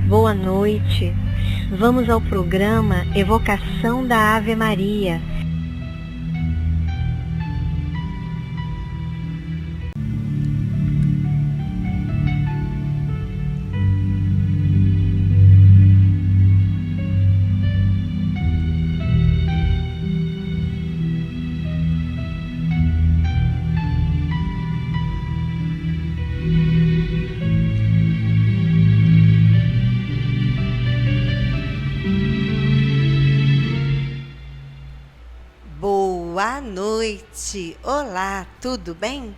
Boa noite. Vamos ao programa Evocação da Ave Maria. Boa noite! Olá, tudo bem?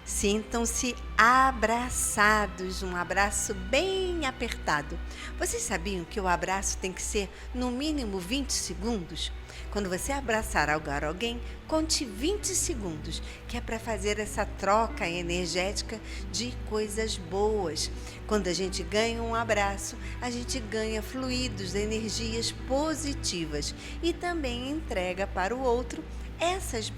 Sintam-se abraçados, um abraço bem apertado. Vocês sabiam que o abraço tem que ser no mínimo 20 segundos? Quando você abraçar agora alguém, conte 20 segundos, que é para fazer essa troca energética de coisas boas. Quando a gente ganha um abraço, a gente ganha fluidos, energias positivas e também entrega para o outro essas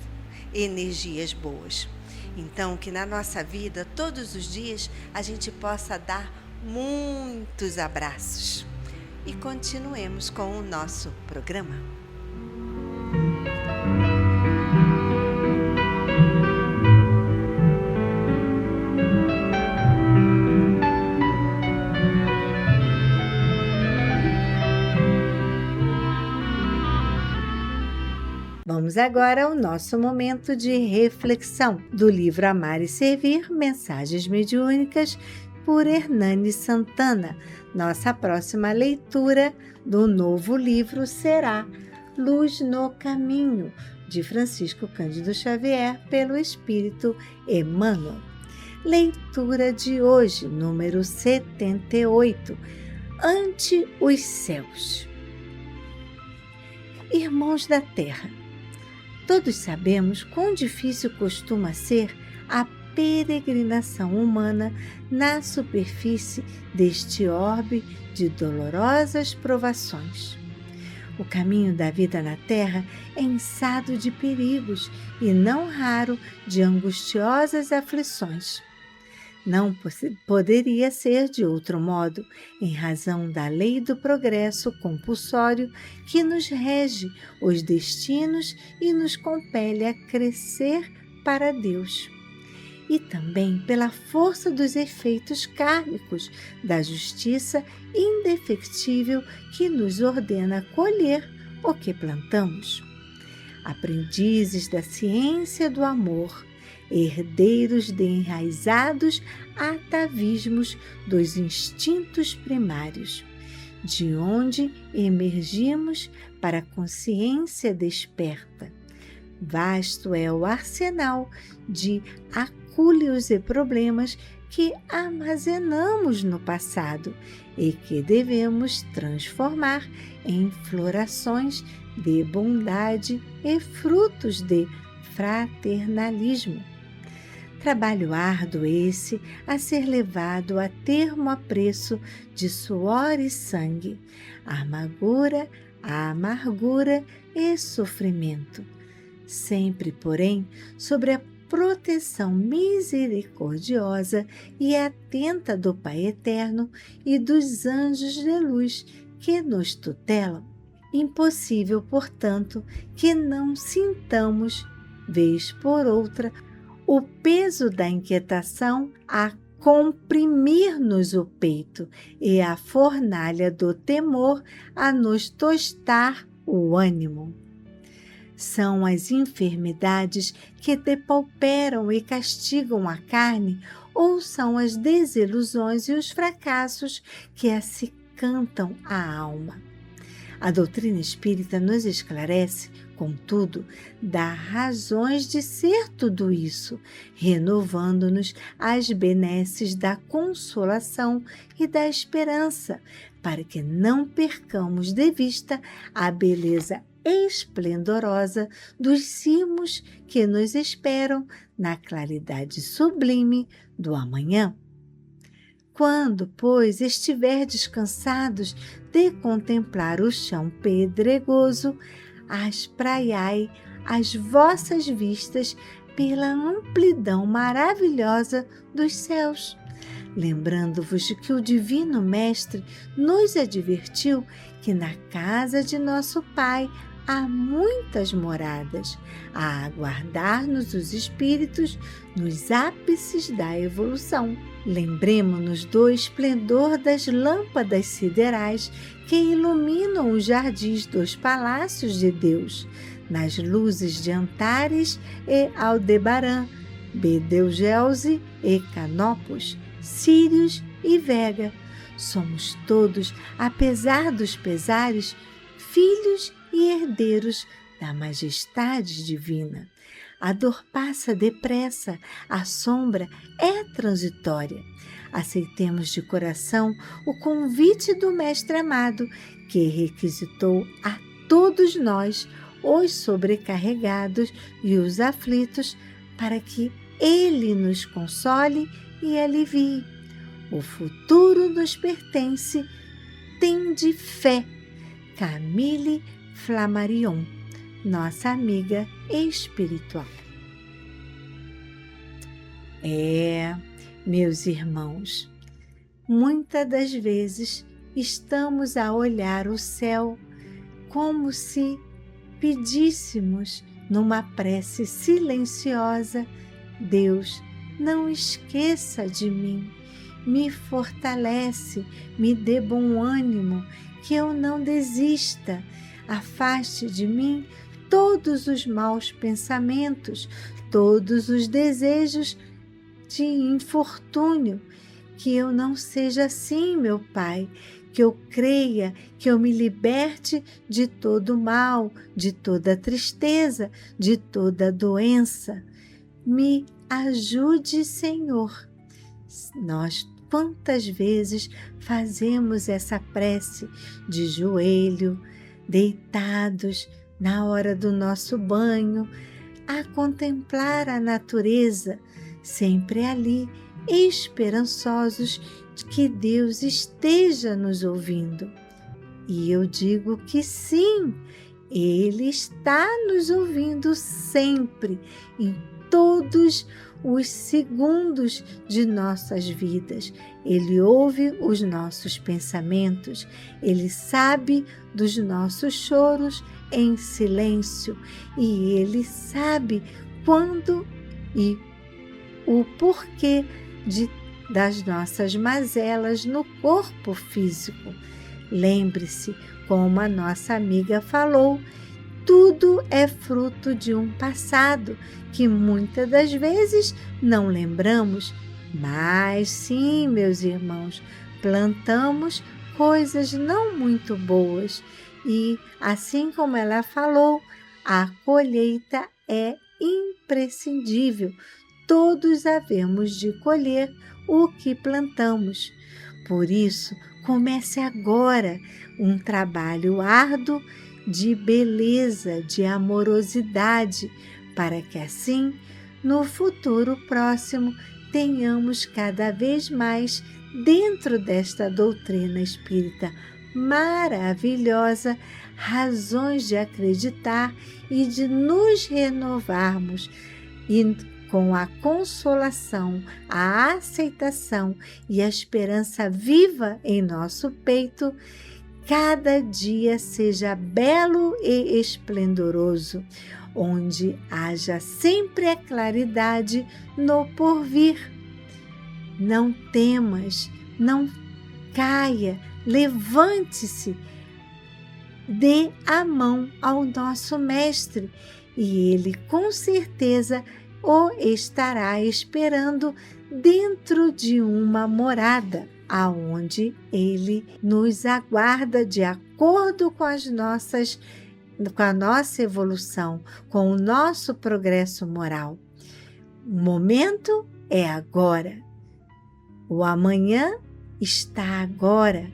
energias boas. Então, que na nossa vida, todos os dias, a gente possa dar muitos abraços. E continuemos com o nosso programa. Vamos agora ao nosso momento de reflexão do livro Amar e Servir, Mensagens Mediúnicas, por Hernani Santana. Nossa próxima leitura do novo livro será Luz no Caminho, de Francisco Cândido Xavier, pelo Espírito Emmanuel. Leitura de hoje, número 78, Ante os Céus. Irmãos da Terra, todos sabemos quão difícil costuma ser a peregrinação humana na superfície deste orbe de dolorosas provações. O caminho da vida na Terra é ensado de perigos e não raro de angustiosas aflições. Não poderia ser de outro modo, em razão da lei do progresso compulsório que nos rege os destinos e nos compele a crescer para Deus. E também pela força dos efeitos kármicos da justiça indefectível que nos ordena colher o que plantamos. Aprendizes da ciência do amor, herdeiros de enraizados atavismos dos instintos primários, de onde emergimos para a consciência desperta. Vasto é o arsenal de acúlios e problemas que armazenamos no passado e que devemos transformar em florações de bondade e frutos de fraternalismo. Trabalho árduo esse a ser levado a termo a preço de suor e sangue, amargura e sofrimento. Sempre, porém, sobre a proteção misericordiosa e atenta do Pai Eterno e dos anjos de luz que nos tutelam. Impossível, portanto, que não sintamos, vez por outra, o peso da inquietação a comprimir-nos o peito e a fornalha do temor a nos tostar o ânimo. São as enfermidades que depauperam e castigam a carne, ou são as desilusões e os fracassos que acicantam a alma. A doutrina espírita nos esclarece, contudo, dá razões de ser tudo isso, renovando-nos as benesses da consolação e da esperança, para que não percamos de vista a beleza esplendorosa dos cimos que nos esperam na claridade sublime do amanhã. Quando, pois, estiverdes cansados de contemplar o chão pedregoso, espraiai as vossas vistas pela amplidão maravilhosa dos céus. lembrando-vos de que o Divino Mestre nos advertiu que na casa de nosso Pai há muitas moradas, a aguardar-nos os espíritos nos ápices da evolução. Lembremo-nos do esplendor das lâmpadas siderais que iluminam os jardins dos palácios de Deus, nas luzes de Antares e Aldebarã, Betelgeuse e Canopus, Sírios e Vega. Somos todos, apesar dos pesares, filhos e herdeiros da majestade divina. A dor passa depressa, a sombra é transitória. Aceitemos de coração o convite do Mestre amado, que requisitou a todos nós, os sobrecarregados e os aflitos, para que Ele nos console e alivie. O futuro nos pertence, tende fé. Camille Flammarion, nossa amiga espiritual. Meus irmãos, muitas das vezes estamos a olhar o céu como se pedíssemos numa prece silenciosa: Deus, não esqueça de mim, me fortalece, me dê bom ânimo, que eu não desista, afaste de mim todos os maus pensamentos, todos os desejos de infortúnio, que eu não seja assim, meu Pai, que eu creia, que eu me liberte de todo mal, de toda tristeza, de toda doença. Me ajude, Senhor. Nós quantas vezes fazemos essa prece de joelho, deitados, na hora do nosso banho, a contemplar a natureza, sempre ali, esperançosos de que Deus esteja nos ouvindo. E eu digo que sim, Ele está nos ouvindo sempre, em todos os segundos de nossas vidas. Ele ouve os nossos pensamentos, Ele sabe dos nossos choros em silêncio e Ele sabe quando e o porquê das nossas mazelas no corpo físico. Lembre-se, como a nossa amiga falou, tudo é fruto de um passado que muitas das vezes não lembramos, mas sim, meus irmãos, plantamos coisas não muito boas e, assim como ela falou, a colheita é imprescindível. Todos havemos de colher o que plantamos. Por isso, comece agora um trabalho árduo de beleza, de amorosidade, para que assim, no futuro próximo, tenhamos cada vez mais, dentro desta doutrina espírita maravilhosa, razões de acreditar e de nos renovarmos e com a consolação, a aceitação e a esperança viva em nosso peito, cada dia seja belo e esplendoroso, onde haja sempre a claridade no porvir. Não temas, não caia, levante-se, dê a mão ao nosso Mestre e Ele com certeza o estará esperando dentro de uma morada, aonde Ele nos aguarda de acordo com a nossa evolução, com o nosso progresso moral. O momento é agora. O amanhã está agora.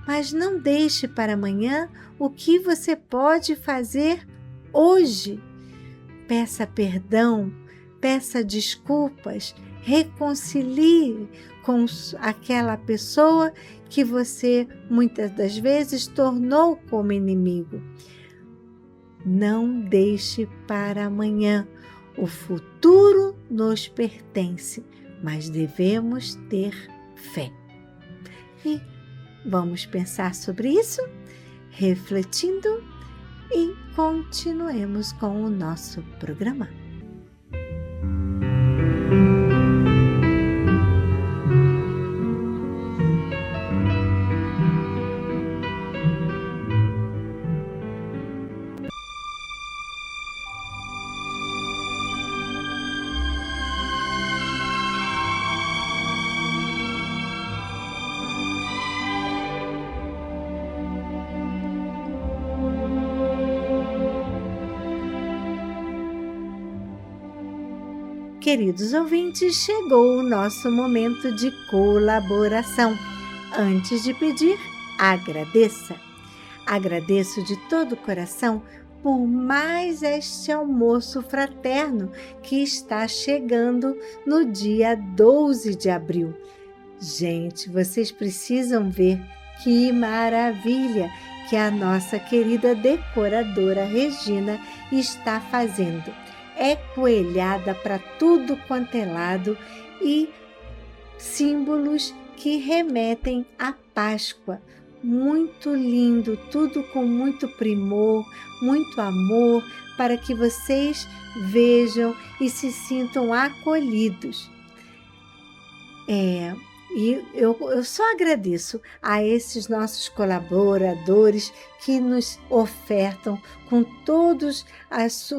Mas não deixe para amanhã o que você pode fazer hoje. Peça perdão, peça desculpas, reconcilie com aquela pessoa que você muitas das vezes tornou como inimigo. Não deixe para amanhã. O futuro nos pertence, mas devemos ter fé. E vamos pensar sobre isso, refletindo e continuemos com o nosso programa. Queridos ouvintes, chegou o nosso momento de colaboração. Antes de pedir, agradeça. Agradeço de todo o coração por mais este almoço fraterno que está chegando no dia 12 de abril. Gente, vocês precisam ver que maravilha que a nossa querida decoradora Regina está fazendo. É coelhada para tudo quanto é lado e símbolos que remetem à Páscoa. Muito lindo, tudo com muito primor, muito amor, para que vocês vejam e se sintam acolhidos. E eu só agradeço a esses nossos colaboradores que nos ofertam com todos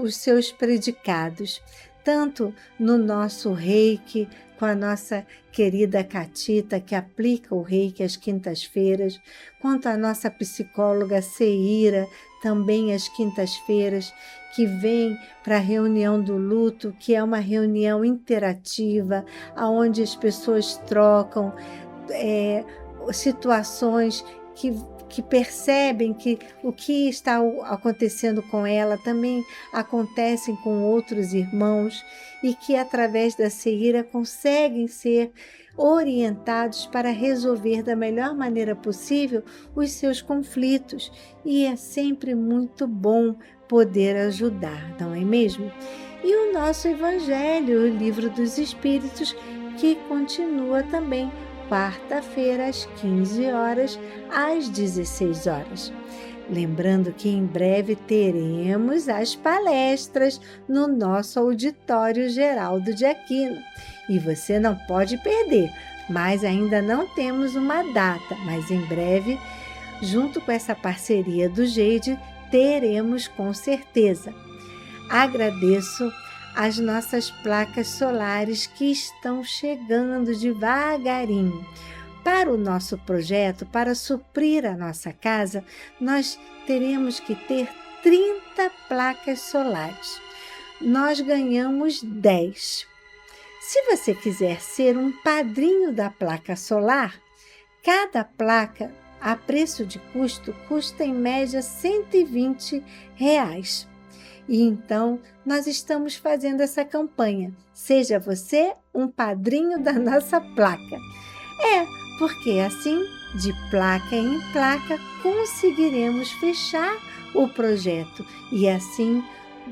os seus predicados, tanto no nosso reiki, com a nossa querida Catita, que aplica o reiki às quintas-feiras, quanto a nossa psicóloga Seira, também às quintas-feiras, que vem para a reunião do luto, que é uma reunião interativa, onde as pessoas trocam situações que percebem que o que está acontecendo com ela também acontecem com outros irmãos e que através da Seira conseguem ser orientados para resolver da melhor maneira possível os seus conflitos. E é sempre muito bom poder ajudar, não é mesmo? E o nosso Evangelho, o Livro dos Espíritos, que continua também quarta-feira às 15 horas, às 16 horas. Lembrando que em breve teremos as palestras no nosso Auditório Geraldo de Aquino. E você não pode perder, mas ainda não temos uma data, mas em breve, junto com essa parceria do Geide, teremos com certeza. Agradeço as nossas placas solares que estão chegando devagarinho. Para o nosso projeto, para suprir a nossa casa, nós teremos que ter 30 placas solares. Nós ganhamos 10. Se você quiser ser um padrinho da placa solar, cada placa, a preço de custo, custa em média R$120. E então, nós estamos fazendo essa campanha. Seja você um padrinho da nossa placa. Porque assim, de placa em placa, conseguiremos fechar o projeto e assim,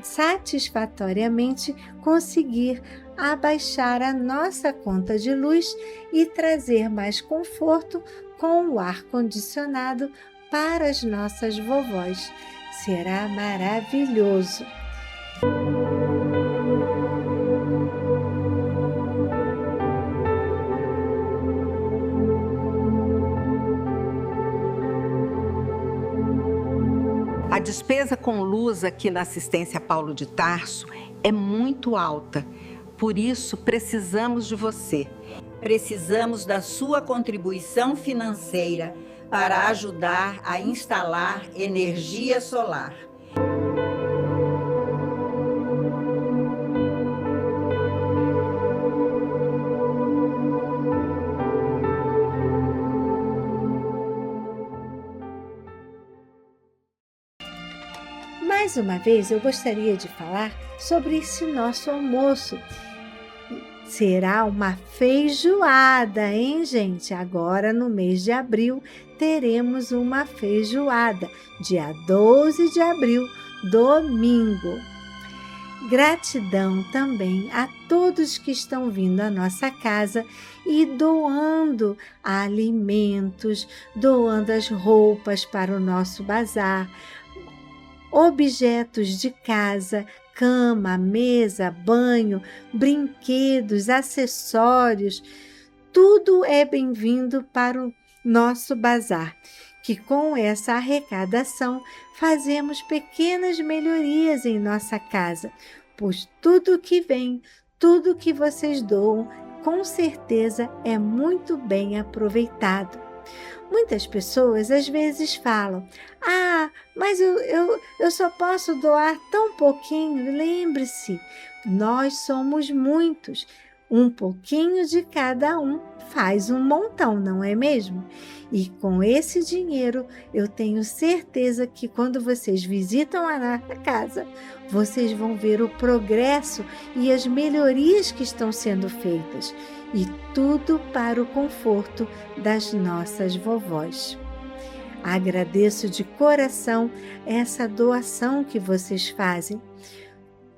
satisfatoriamente, conseguir abaixar a nossa conta de luz e trazer mais conforto com o ar-condicionado para as nossas vovós. Será maravilhoso! A despesa com luz aqui na assistência Paulo de Tarso é muito alta. Por isso, precisamos de você. Precisamos da sua contribuição financeira para ajudar a instalar energia solar. Mais uma vez, eu gostaria de falar sobre esse nosso almoço. Será uma feijoada, hein, gente? Agora, no mês de abril, teremos uma feijoada, dia 12 de abril, domingo. Gratidão também a todos que estão vindo à nossa casa e doando alimentos, doando as roupas para o nosso bazar, objetos de casa, cama, mesa, banho, brinquedos, acessórios. Tudo é bem-vindo para o nosso bazar, que com essa arrecadação fazemos pequenas melhorias em nossa casa, pois tudo que vem, tudo que vocês doam, com certeza é muito bem aproveitado. Muitas pessoas às vezes falam: mas eu só posso doar tão pouquinho. Lembre-se, nós somos muitos. Um pouquinho de cada um faz um montão, não é mesmo? E com esse dinheiro, eu tenho certeza que quando vocês visitam a nossa casa, vocês vão ver o progresso e as melhorias que estão sendo feitas. E tudo para o conforto das nossas vovós. Agradeço de coração essa doação que vocês fazem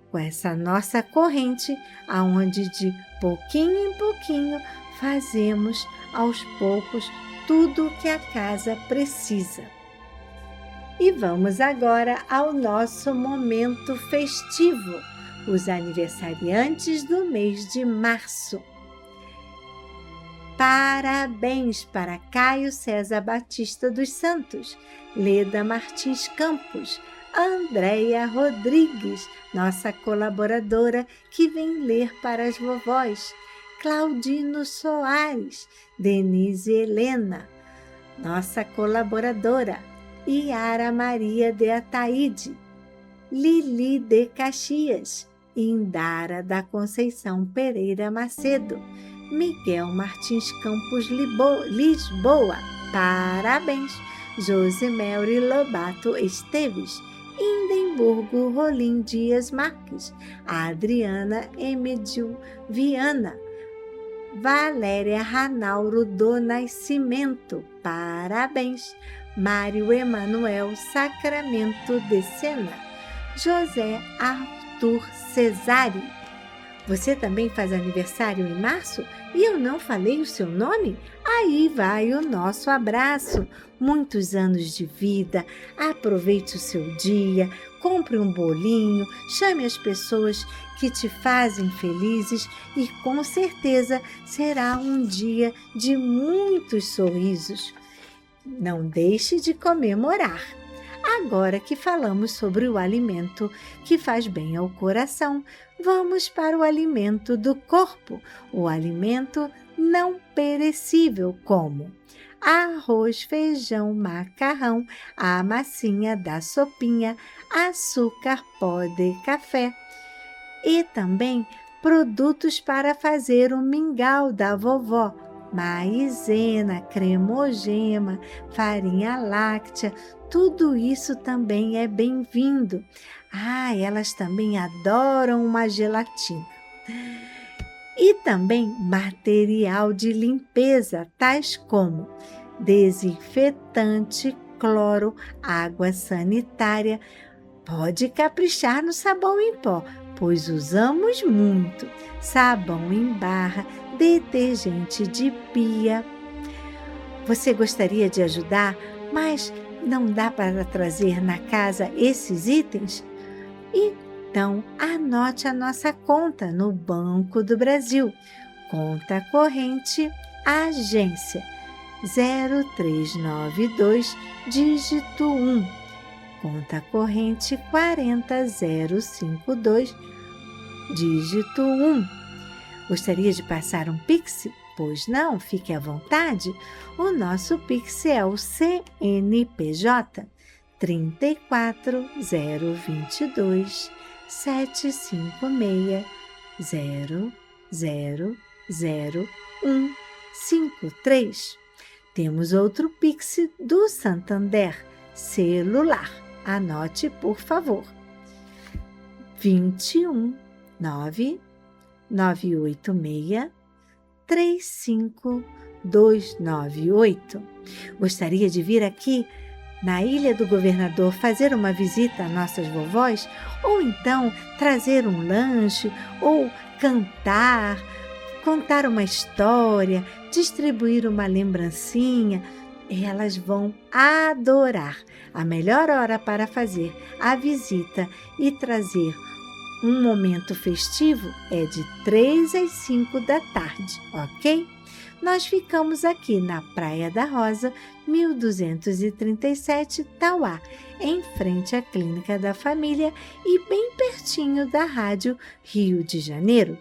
com essa nossa corrente, aonde de pouquinho em pouquinho fazemos aos poucos tudo o que a casa precisa. E vamos agora ao nosso momento festivo, os aniversariantes do mês de março. Parabéns para Caio César Batista dos Santos, Leda Martins Campos, Andréia Rodrigues, nossa colaboradora que vem ler para as vovós, Claudino Soares, Denise Helena, nossa colaboradora, Yara Maria de Ataíde, Lili de Caxias, Indara da Conceição Pereira Macedo, Miguel Martins Campos Lisboa, parabéns, Josemelri Lobato Esteves, Indemburgo Rolim Dias Marques, Adriana Emedil Viana, Valéria Ranauro do Nascimento, parabéns, Mário Emanuel Sacramento de Sena, José Arthur Cesari. Você também faz aniversário em março e eu não falei o seu nome? Aí vai o nosso abraço. Muitos anos de vida, aproveite o seu dia, compre um bolinho, chame as pessoas que te fazem felizes e com certeza será um dia de muitos sorrisos. Não deixe de comemorar. Agora que falamos sobre o alimento que faz bem ao coração, vamos para o alimento do corpo, o alimento não perecível, como arroz, feijão, macarrão, a massinha da sopinha, açúcar, pó de café e também produtos para fazer o mingau da vovó, maizena, cremogema, farinha láctea, tudo isso também é bem-vindo. Elas também adoram uma gelatina. E também material de limpeza, tais como desinfetante, cloro, água sanitária. Pode caprichar no sabão em pó, pois usamos muito. Sabão em barra, detergente de pia. Você gostaria de ajudar, mas não dá para trazer na casa esses itens? Então, anote a nossa conta no Banco do Brasil. Conta corrente, agência 0392, dígito 1. Conta corrente 40052, dígito 1. Gostaria de passar um Pix? Pois não, fique à vontade. O nosso Pix é o CNPJ 34022 756 000153. Temos outro Pix do Santander, celular. Anote, por favor. 21 986 35298. Gostaria de vir aqui na Ilha do Governador fazer uma visita a nossas vovós, ou então trazer um lanche, ou cantar, contar uma história, distribuir uma lembrancinha, elas vão adorar. A melhor hora para fazer a visita e trazer um momento festivo é de 3 às 5 da tarde, ok? Nós ficamos aqui na Praia da Rosa, 1237 Tauá, em frente à Clínica da Família e bem pertinho da Rádio Rio de Janeiro.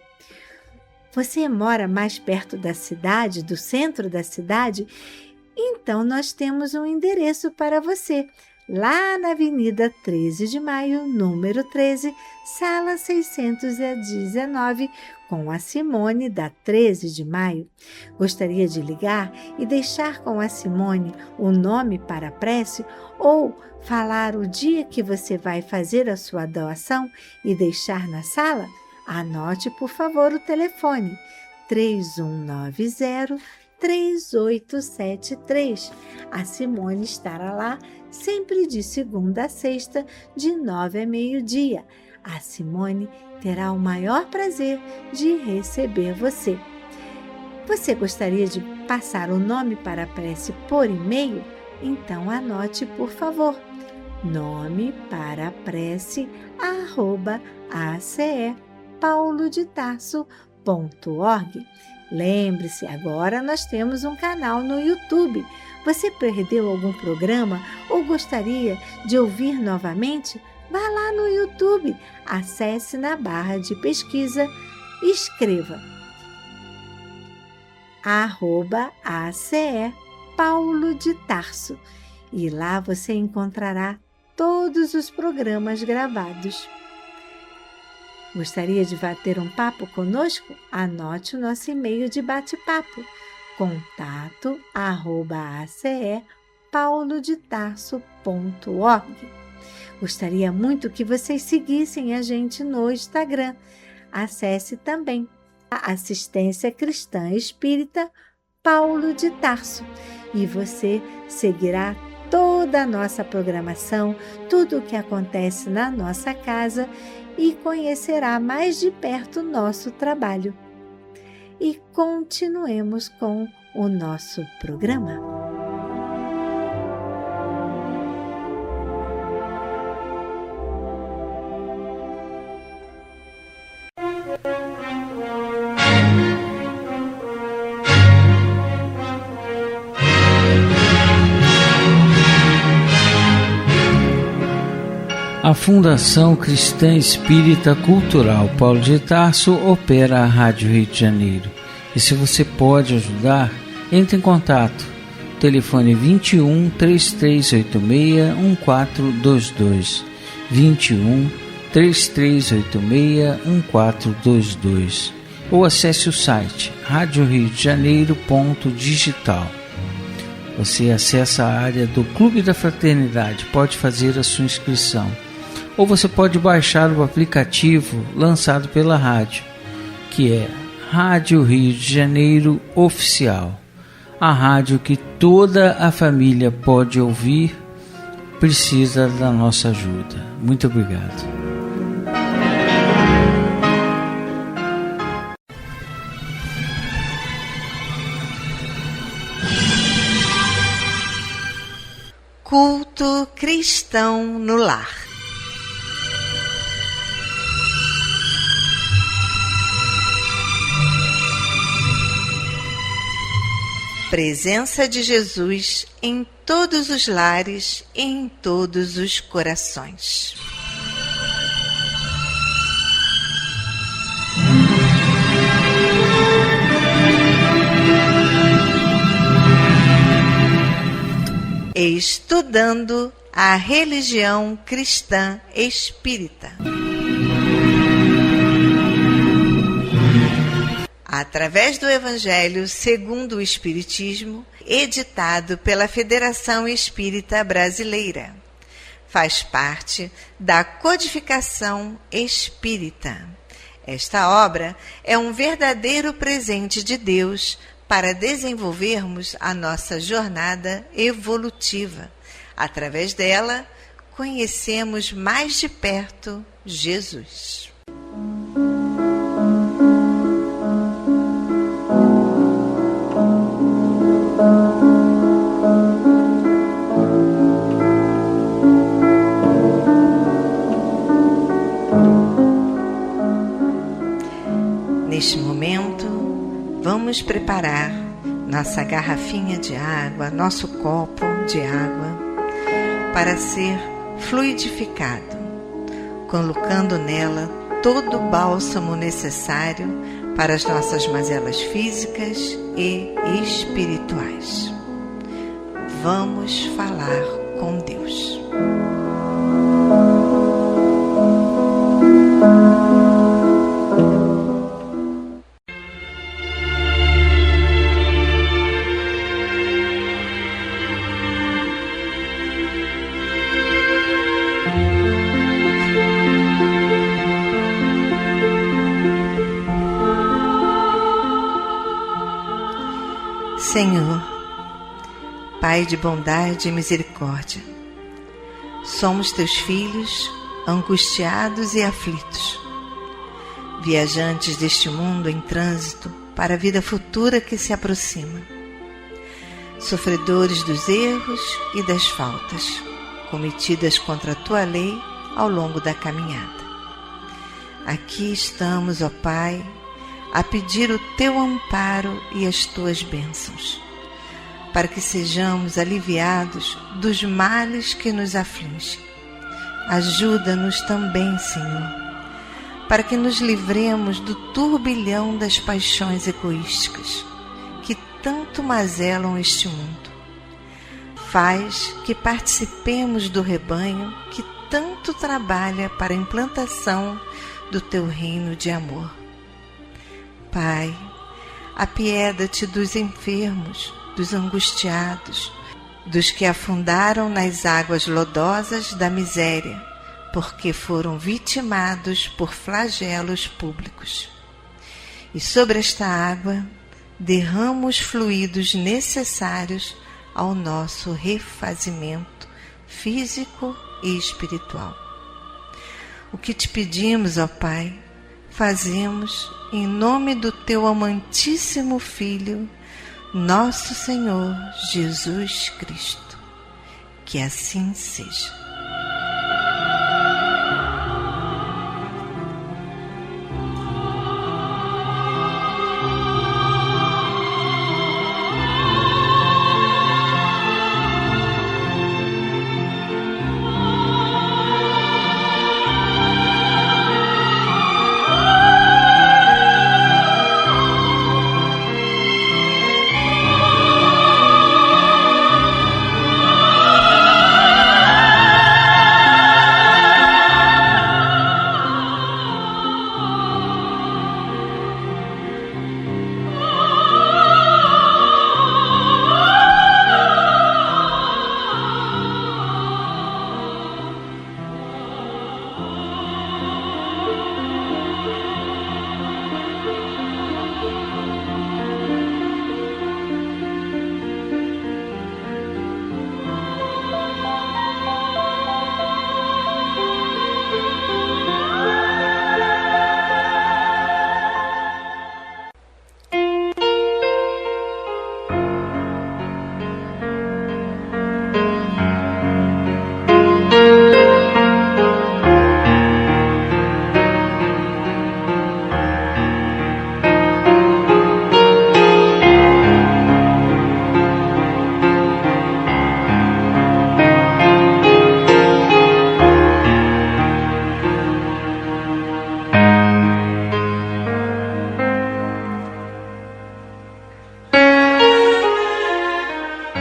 Você mora mais perto da cidade, do centro da cidade? Então nós temos um endereço para você. Lá na Avenida 13 de Maio, número 13, sala 619, com a Simone da 13 de Maio. Gostaria de ligar e deixar com a Simone o nome para a prece ou falar o dia que você vai fazer a sua doação e deixar na sala? Anote, por favor, o telefone 3190-3873. A Simone estará lá sempre de segunda a sexta, de 9 a meio-dia. A Simone terá o maior prazer de receber você. Você gostaria de passar o nome para a prece por e-mail? Então anote, por favor. Nome para a prece @acepaulodetarso.org. Lembre-se, agora nós temos um canal no YouTube. Você perdeu algum programa ou gostaria de ouvir novamente? Vá lá no YouTube, acesse na barra de pesquisa e escreva @ACE Paulo de Tarso e lá você encontrará todos os programas gravados. Gostaria de bater um papo conosco? Anote o nosso e-mail de bate-papo, contato@acepaulodetarso.org. Gostaria muito que vocês seguissem a gente no Instagram. Acesse também a Assistência Cristã Espírita Paulo de Tarso e você seguirá toda a nossa programação, tudo o que acontece na nossa casa e conhecerá mais de perto o nosso trabalho. E continuemos com o nosso programa. A Fundação Cristã Espírita Cultural Paulo de Tarso opera a Rádio Rio de Janeiro. E se você pode ajudar, entre em contato. Telefone 21 3386 1422. 21 3386 1422. Ou acesse o site radioriodejaneiro.digital. Você acessa a área do Clube da Fraternidade, pode fazer a sua inscrição. Ou você pode baixar o aplicativo lançado pela rádio, que é Rádio Rio de Janeiro Oficial. A rádio que toda a família pode ouvir, precisa da nossa ajuda. Muito obrigado. Culto cristão no lar. Presença de Jesus em todos os lares e em todos os corações. Estudando a religião cristã espírita. Através do Evangelho segundo o Espiritismo, editado pela Federação Espírita Brasileira. Faz parte da Codificação Espírita. Esta obra é um verdadeiro presente de Deus para desenvolvermos a nossa jornada evolutiva, Através dela, conhecemos mais de perto Jesus. Neste momento, vamos preparar nossa garrafinha de água, nosso copo de água, para ser fluidificado, colocando nela todo o bálsamo necessário para as nossas mazelas físicas e espirituais. Vamos falar com Deus. Senhor, Pai de bondade e misericórdia, somos teus filhos, angustiados e aflitos, viajantes deste mundo em trânsito para a vida futura que se aproxima, sofredores dos erros e das faltas cometidas contra a tua lei ao longo da caminhada. Aqui estamos, ó Pai, a pedir o teu amparo e as tuas bênçãos, para que sejamos aliviados dos males que nos afligem. Ajuda-nos também, Senhor, para que nos livremos do turbilhão das paixões egoísticas que tanto mazelam este mundo. Faz que participemos do rebanho que tanto trabalha para a implantação do teu reino de amor. Pai, apieda-te dos enfermos, dos angustiados, dos que afundaram nas águas lodosas da miséria, porque foram vitimados por flagelos públicos. E sobre esta água, derrama os fluidos necessários ao nosso refazimento físico e espiritual. O que te pedimos, ó Pai, fazemos em nome do teu amantíssimo Filho, nosso Senhor Jesus Cristo. Que assim seja.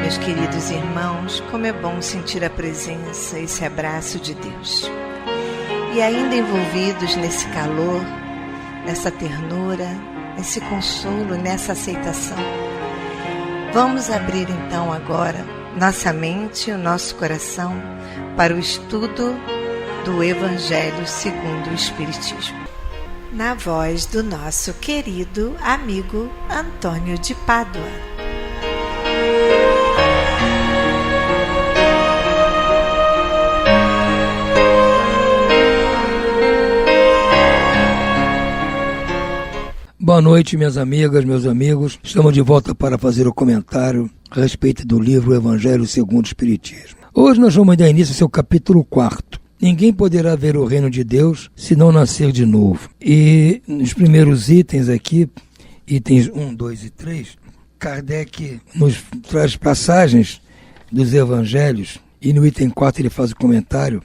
Meus queridos irmãos, como é bom sentir a presença, esse abraço de Deus. E ainda envolvidos nesse calor, nessa ternura, nesse consolo, nessa aceitação, vamos abrir então agora nossa mente e o nosso coração para o estudo do Evangelho segundo o Espiritismo, na voz do nosso querido amigo Antônio de Pádua. Boa noite, minhas amigas, meus amigos. Estamos de volta para fazer o comentário a respeito do livro Evangelho segundo o Espiritismo. Hoje nós vamos dar início ao seu capítulo 4. Ninguém poderá ver o reino de Deus se não nascer de novo. E nos primeiros itens aqui, itens 1, 2 e 3, Kardec nos traz passagens dos evangelhos, e no item 4 ele faz o comentário,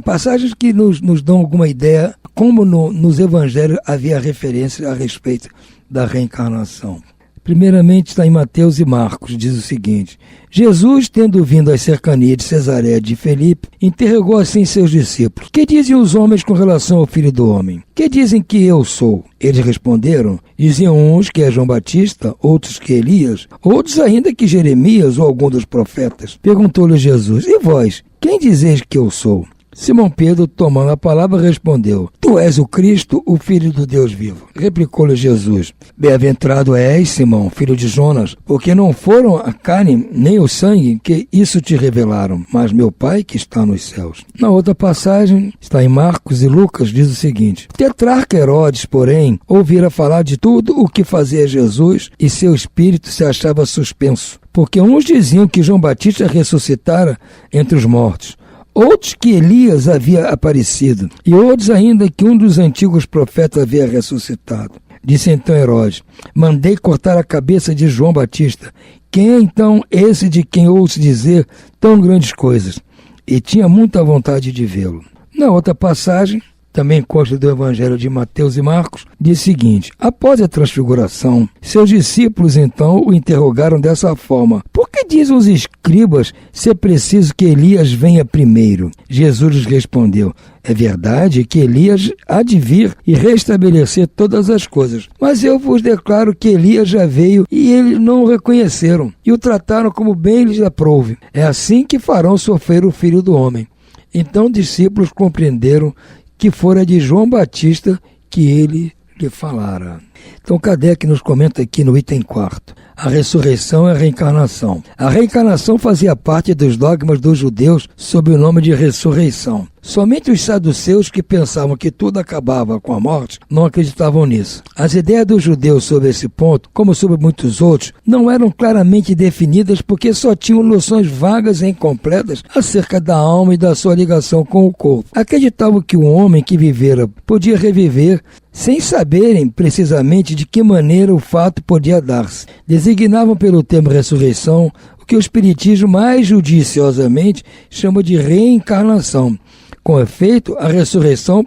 passagens que nos dão alguma ideia como nos evangelhos havia referência a respeito da reencarnação. Primeiramente está em Mateus e Marcos, diz o seguinte: Jesus, tendo vindo às cercanias de Cesareia de Filipe, interrogou assim seus discípulos: que dizem os homens com relação ao Filho do Homem? Que dizem que eu sou? Eles responderam: diziam uns que é João Batista, outros que Elias, outros ainda que Jeremias ou algum dos profetas. Perguntou-lhe Jesus: e vós, quem dizeis que eu sou? Simão Pedro, tomando a palavra, respondeu: Tu és o Cristo, o Filho do Deus vivo. Replicou-lhe Jesus: Bem-aventurado és, Simão, filho de Jonas, porque não foram a carne nem o sangue que isso te revelaram, mas meu Pai que está nos céus. Na outra passagem, está em Marcos e Lucas, diz o seguinte: Tetrarca Herodes, porém, ouvira falar de tudo o que fazia Jesus, e seu espírito se achava suspenso, porque uns diziam que João Batista ressuscitara entre os mortos, outros que Elias havia aparecido, e outros ainda que um dos antigos profetas havia ressuscitado. Disse então Herodes: mandei cortar a cabeça de João Batista. Quem é então esse de quem ouço dizer tão grandes coisas? E tinha muita vontade de vê-lo. Na outra passagem, também consta do Evangelho de Mateus e Marcos, diz o seguinte: após a transfiguração, seus discípulos então o interrogaram dessa forma: por que dizem os escribas ser preciso que Elias venha primeiro? Jesus lhes respondeu: é verdade que Elias há de vir e restabelecer todas as coisas, mas eu vos declaro que Elias já veio e eles não o reconheceram e o trataram como bem lhes aprouve. É assim que farão sofrer o Filho do Homem. Então os discípulos compreenderam que fora de João Batista que ele lhe falara. Então Kardec nos comenta aqui no item 4. A ressurreição e a reencarnação. A reencarnação fazia parte dos dogmas dos judeus sob o nome de ressurreição. Somente os saduceus, que pensavam que tudo acabava com a morte, não acreditavam nisso. As ideias dos judeus sobre esse ponto, como sobre muitos outros, não eram claramente definidas porque só tinham noções vagas e incompletas acerca da alma e da sua ligação com o corpo. Acreditavam que um homem que vivera podia reviver sem saberem precisamente de que maneira o fato podia dar-se. Designavam pelo termo ressurreição o que o Espiritismo mais judiciosamente chama de reencarnação. Com efeito, a ressurreição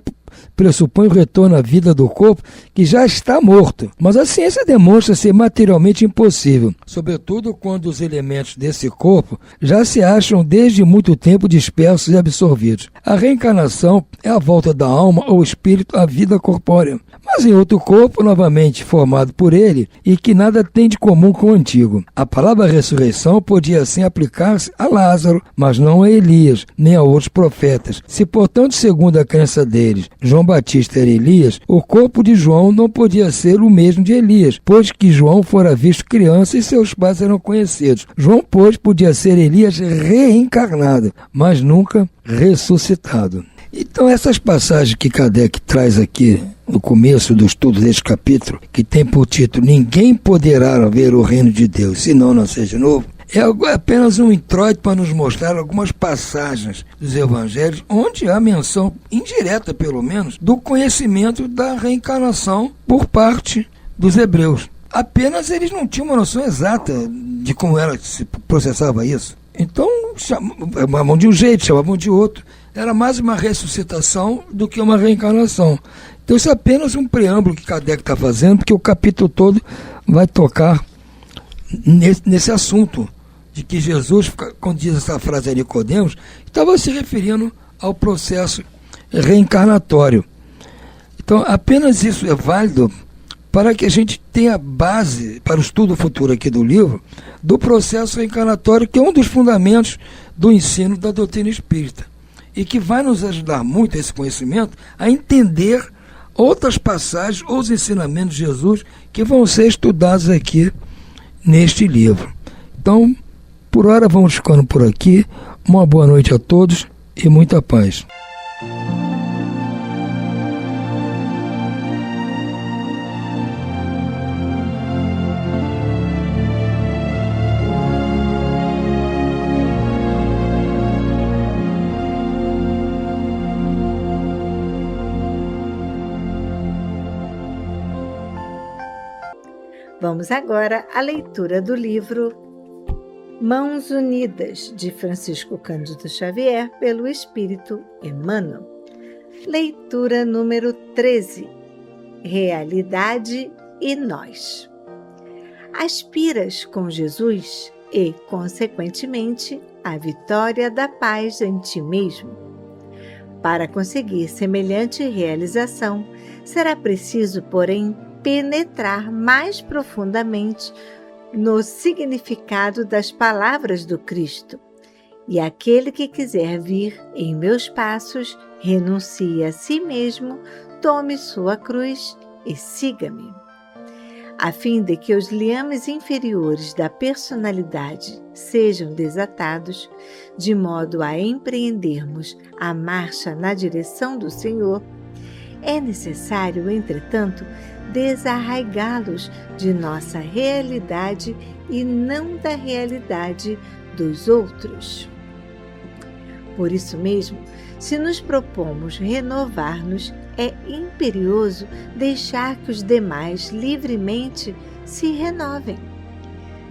pressupõe o retorno à vida do corpo que já está morto, mas a ciência demonstra ser materialmente impossível, sobretudo quando os elementos desse corpo já se acham desde muito tempo dispersos e absorvidos. A reencarnação é a volta da alma ou espírito à vida corpórea, mas em outro corpo novamente formado por ele e que nada tem de comum com o antigo. A palavra ressurreição podia assim aplicar-se a Lázaro, mas não a Elias, nem a outros profetas. Se, portanto, segundo a crença deles, João Batista era Elias, o corpo de João não podia ser o mesmo de Elias, pois que João fora visto criança e seus pais eram conhecidos. João, pois, podia ser Elias reencarnado, mas nunca ressuscitado. Então essas passagens que Kardec traz aqui no começo do estudo deste capítulo, que tem por título Ninguém poderá ver o reino de Deus se não nascer de novo, é apenas um introito para nos mostrar algumas passagens dos evangelhos onde há menção, indireta pelo menos, do conhecimento da reencarnação por parte dos hebreus. Apenas eles não tinham uma noção exata de como era que se processava isso. Então chamavam de um jeito, chamavam de outro. Era mais uma ressuscitação do que uma reencarnação. Então isso é apenas um preâmbulo que Kardec está fazendo, porque o capítulo todo vai tocar nesse assunto de que Jesus, quando diz essa frase a Nicodemos, estava se referindo ao processo reencarnatório. Então apenas isso é válido para que a gente tenha base para o estudo futuro aqui do livro do processo reencarnatório, que é um dos fundamentos do ensino da doutrina espírita e que vai nos ajudar muito, esse conhecimento, a entender outras passagens ou os ensinamentos de Jesus que vão ser estudados aqui neste livro. Então, por hora vamos ficando por aqui. Uma boa noite a todos e muita paz. Vamos agora à leitura do livro Mãos Unidas, de Francisco Cândido Xavier, pelo Espírito Emmanuel. Leitura número 13. Realidade e nós. Aspiras com Jesus e, consequentemente, a vitória da paz em ti mesmo. Para conseguir semelhante realização, será preciso, porém, penetrar mais profundamente no significado das palavras do Cristo. E aquele que quiser vir em meus passos, renuncie a si mesmo, tome sua cruz e siga-me. A fim de que os liames inferiores da personalidade sejam desatados, de modo a empreendermos a marcha na direção do Senhor, é necessário, entretanto, desarraigá-los de nossa realidade e não da realidade dos outros. Por isso mesmo, se nos propomos renovar-nos, é imperioso deixar que os demais livremente se renovem.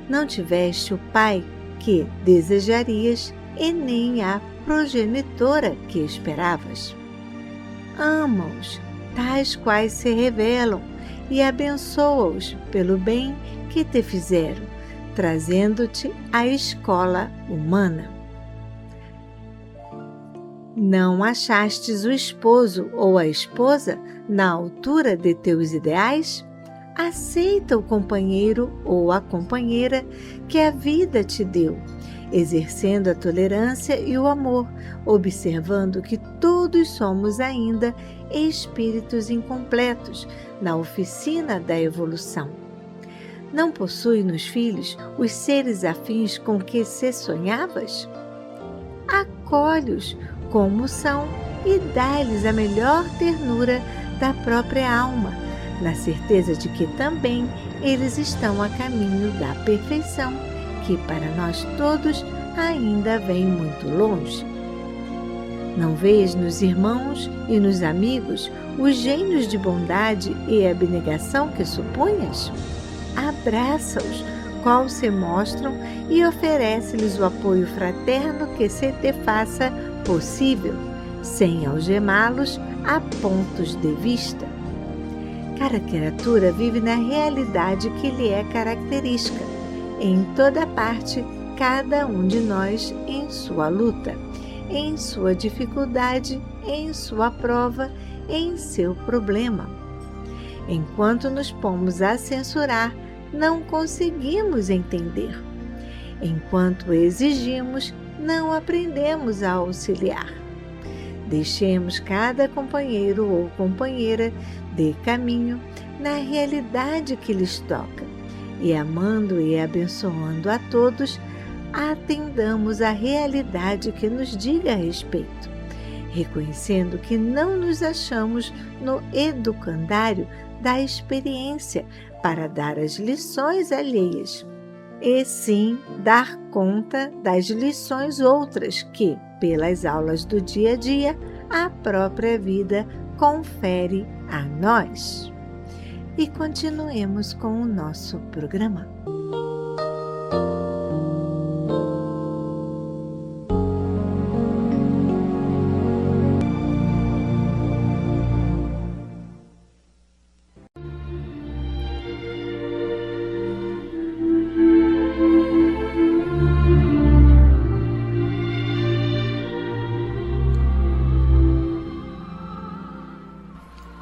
Não tiveste o pai que desejarias e nem a progenitora que esperavas. Ama-os, tais quais se revelam, e abençoa-os pelo bem que te fizeram, trazendo-te à escola humana. Não achastes o esposo ou a esposa na altura de teus ideais? Aceita o companheiro ou a companheira que a vida te deu, exercendo a tolerância e o amor, observando que todos somos ainda espíritos incompletos na oficina da evolução. Não possui nos filhos os seres afins com que se sonhavas? Acolhe-os como são e dá-lhes a melhor ternura da própria alma, na certeza de que também eles estão a caminho da perfeição, que para nós todos ainda vem muito longe. Não vês nos irmãos e nos amigos os gênios de bondade e abnegação que supunhas? Abraça-os, qual se mostram, e oferece-lhes o apoio fraterno que se te faça possível, sem algemá-los a pontos de vista. Cada criatura vive na realidade que lhe é característica. Em toda parte, cada um de nós em sua luta, em sua dificuldade, em sua prova, em seu problema. Enquanto nos pomos a censurar, não conseguimos entender. Enquanto exigimos, não aprendemos a auxiliar. Deixemos cada companheiro ou companheira de caminho na realidade que lhes toca, e amando e abençoando a todos, atendamos à realidade que nos diga a respeito, reconhecendo que não nos achamos no educandário da experiência para dar as lições alheias, e sim dar conta das lições outras que, pelas aulas do dia a dia, a própria vida confere a nós. E continuemos com o nosso programa.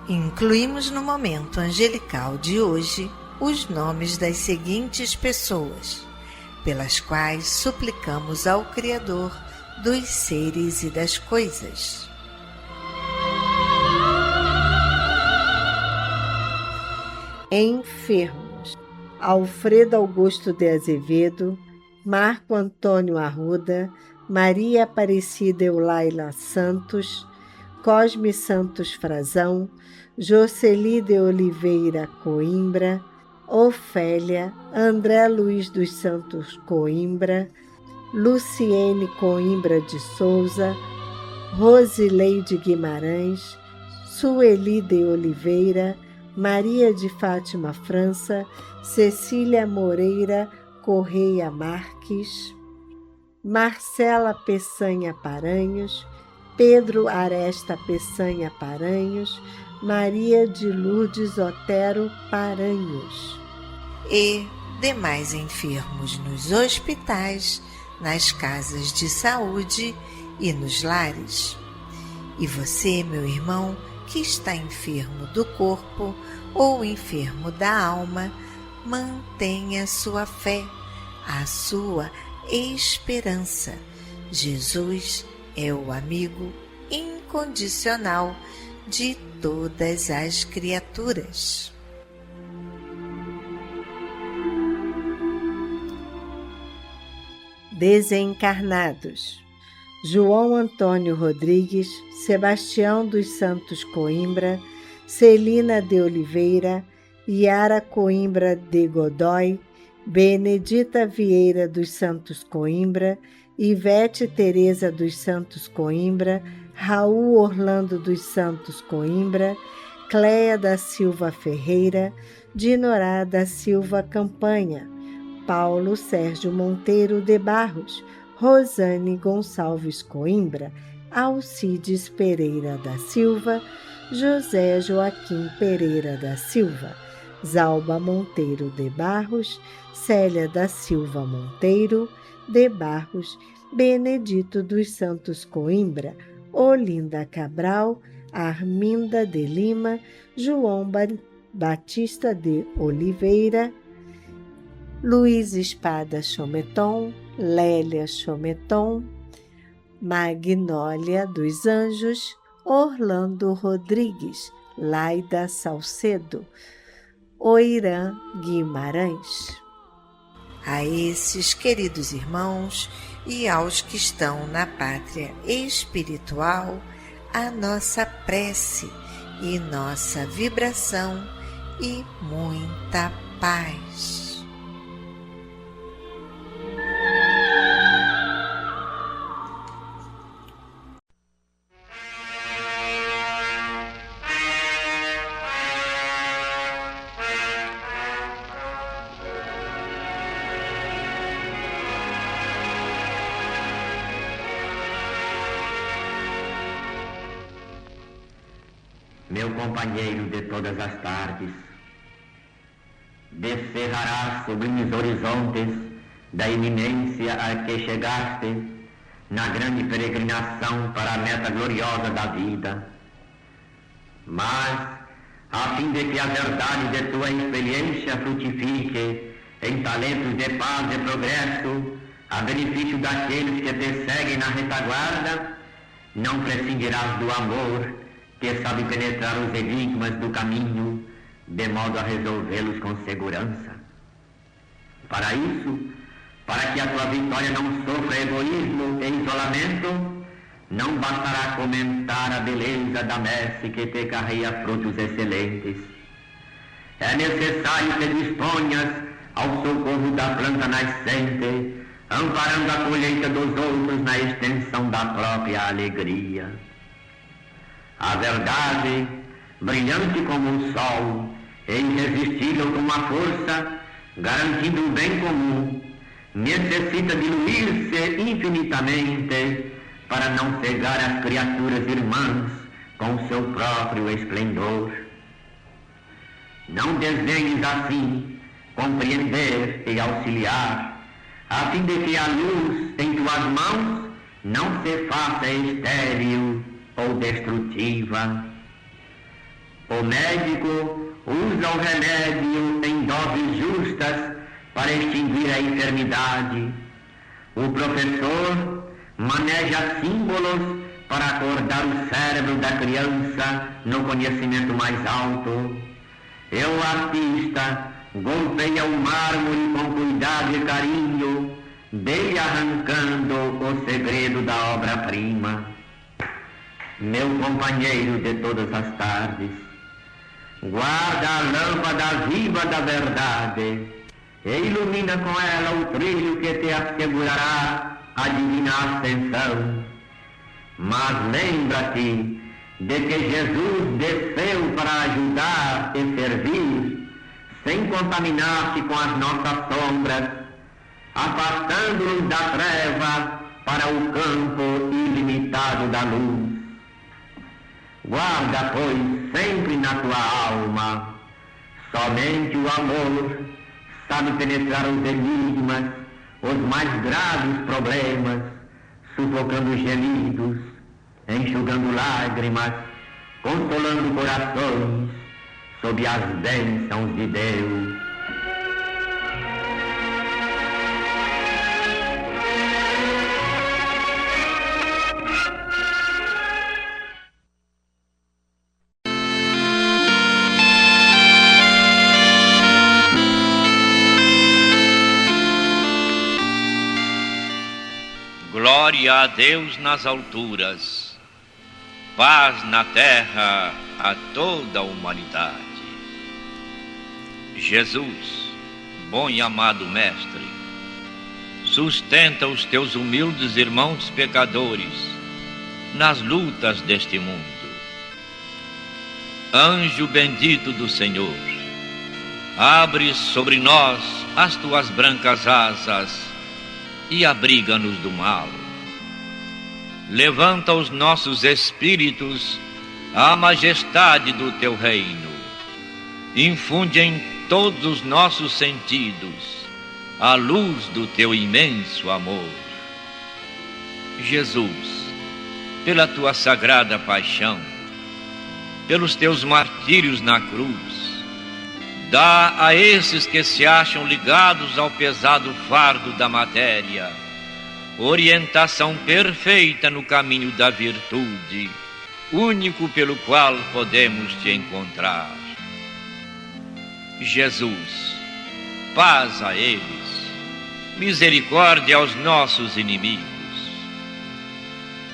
Incluímos no momento angelical de hoje os nomes das seguintes pessoas, pelas quais suplicamos ao Criador dos seres e das coisas. Enfermos: Alfredo Augusto de Azevedo, Marco Antônio Arruda, Maria Aparecida Eulaila Santos, Cosme Santos Frazão, Jocely de Oliveira Coimbra, Ofélia, André Luiz dos Santos Coimbra, Luciene Coimbra de Souza, Rosileide Guimarães, Sueli de Oliveira, Maria de Fátima França, Cecília Moreira Correia Marques, Marcela Peçanha Paranhos, Pedro Aresta Peçanha Paranhos, Maria de Lourdes Otero Paranhos. E demais enfermos nos hospitais, nas casas de saúde e nos lares. E você, meu irmão, que está enfermo do corpo ou enfermo da alma, mantenha sua fé, a sua esperança. Jesus é o amigo incondicional de todas as criaturas. Desencarnados: João Antônio Rodrigues, Sebastião dos Santos Coimbra, Celina de Oliveira, Yara Coimbra de Godoy, Benedita Vieira dos Santos Coimbra, Ivete Teresa dos Santos Coimbra, Raul Orlando dos Santos Coimbra, Cléia da Silva Ferreira, Dinorá da Silva Campanha, Paulo Sérgio Monteiro de Barros, Rosane Gonçalves Coimbra, Alcides Pereira da Silva, José Joaquim Pereira da Silva, Zalba Monteiro de Barros, Célia da Silva Monteiro de Barros, Benedito dos Santos Coimbra, Olinda Cabral, Arminda de Lima, João Batista de Oliveira, Luiz Espada Chometon, Lélia Chometon, Magnólia dos Anjos, Orlando Rodrigues, Laida Salcedo, Oirã Guimarães. A esses queridos irmãos e aos que estão na pátria espiritual, a nossa prece e nossa vibração e muita paz. Meu companheiro de todas as tardes, descerrarás sublimes horizontes da iminência a que chegaste na grande peregrinação para a meta gloriosa da vida. Mas, a fim de que a verdade de tua experiência frutifique em talentos de paz e progresso, a benefício daqueles que te seguem na retaguarda, não prescindirás do amor que sabe penetrar os enigmas do caminho, de modo a resolvê-los com segurança. Para isso, para que a tua vitória não sofra egoísmo e isolamento, não bastará comentar a beleza da messe que te carrega frutos excelentes. É necessário que disponhas ao socorro da planta nascente, amparando a colheita dos outros na extensão da própria alegria. A verdade, brilhante como o sol, e irresistível como a força, garantindo o bem comum, necessita diluir-se infinitamente para não cegar as criaturas irmãs com seu próprio esplendor. Não desenhes assim compreender e auxiliar, a fim de que a luz em tuas mãos não se faça estéril ou destrutiva. O médico usa o remédio em doses justas para extinguir a enfermidade. O professor maneja símbolos para acordar o cérebro da criança no conhecimento mais alto. E o artista golpeia o mármore com cuidado e carinho, dele arrancando o segredo da obra-prima. Meu companheiro de todas as tardes, guarda a lâmpada viva da verdade e ilumina com ela o trilho que te assegurará a divina ascensão. Mas lembra-te de que Jesus desceu para ajudar e servir, sem contaminar-se com as nossas sombras, afastando-nos da treva para o campo ilimitado da luz. Guarda, pois, sempre na tua alma, somente o amor sabe penetrar os enigmas, os mais graves problemas, sufocando gemidos, enxugando lágrimas, consolando corações, sob as bênçãos de Deus. Glória a Deus nas alturas, paz na terra a toda a humanidade. Jesus, bom e amado Mestre, sustenta os teus humildes irmãos pecadores nas lutas deste mundo. Anjo bendito do Senhor, abre sobre nós as tuas brancas asas e abriga-nos do mal. Levanta os nossos espíritos à majestade do teu reino. Infunde em todos os nossos sentidos a luz do teu imenso amor. Jesus, pela tua sagrada paixão, pelos teus martírios na cruz, dá a esses que se acham ligados ao pesado fardo da matéria orientação perfeita no caminho da virtude, único pelo qual podemos te encontrar. Jesus, paz a eles, misericórdia aos nossos inimigos.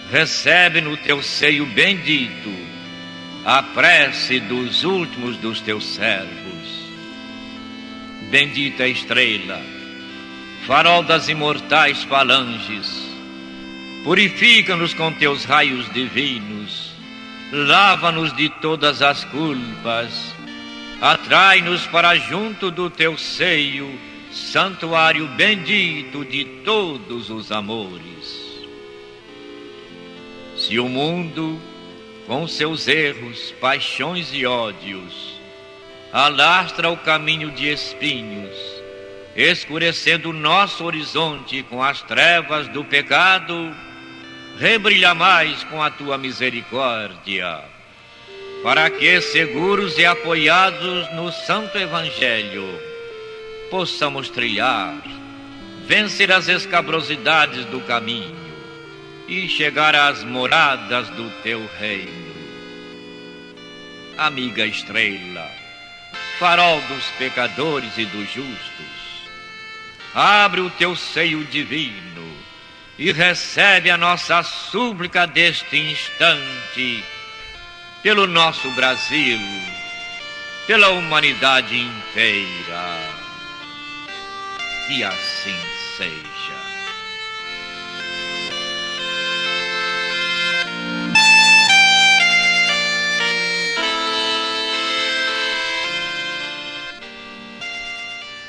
Recebe no teu seio bendito a prece dos últimos dos teus servos. Bendita estrela, farol das imortais falanges, purifica-nos com teus raios divinos, lava-nos de todas as culpas, atrai-nos para junto do teu seio, santuário bendito de todos os amores. Se o mundo, com seus erros, paixões e ódios, alastra o caminho de espinhos, escurecendo o nosso horizonte com as trevas do pecado, rebrilha mais com a tua misericórdia, para que, seguros e apoiados no Santo Evangelho, possamos trilhar, vencer as escabrosidades do caminho e chegar às moradas do teu reino. Amiga estrela, farol dos pecadores e dos justos, abre o teu seio divino e recebe a nossa súplica deste instante pelo nosso Brasil, pela humanidade inteira. E assim seja.